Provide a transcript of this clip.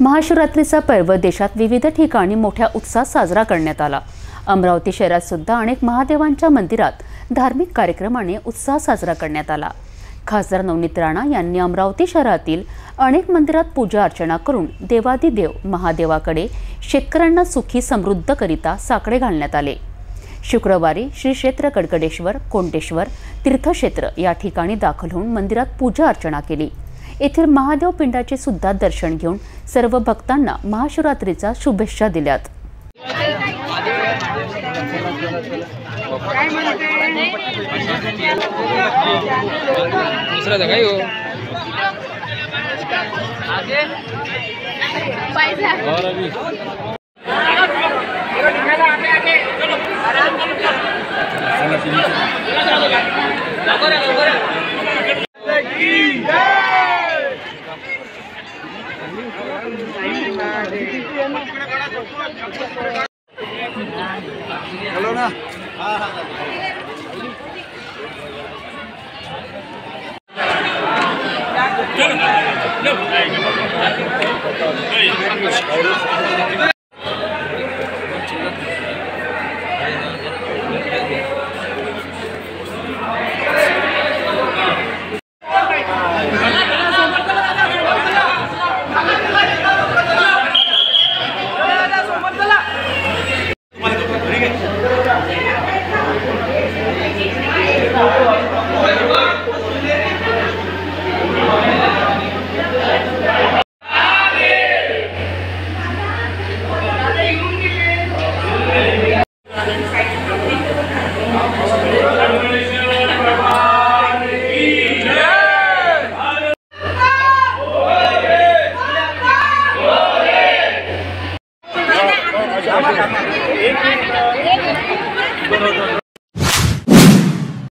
महाशिवरात्रीचा पर्व देशात विविध ठिकाणी मोठ्या उत्साहात साजरा करण्यात आला। अमरावती शहरात सुद्धा अनेक महादेवांच्या मंदिरात धार्मिक कार्यक्रमाने उत्साह साजरा करण्यात आला। खासदार नवनीत राणा यांनी अमरावती शहरातील अनेक मंदिरात पूजा अर्चना करून देवादिदेव महादेवाकडे शेतकऱ्यांना सुखी समृद्ध करिता साकडे घालण्यात आले। शुक्रवारी श्री क्षेत्र कडकडेश्वर कोंटेश्वर तीर्थक्षेत्र या ठिकाणी दाखल होऊन मंदिरात पूजा अर्चना केली। येथील महादेव पिंडाचे सुद्धा दर्शन घेऊन सर्व भक्तांना महाशिवरात्रीच्या शुभेच्छा दिल्यात। चलो ना। एक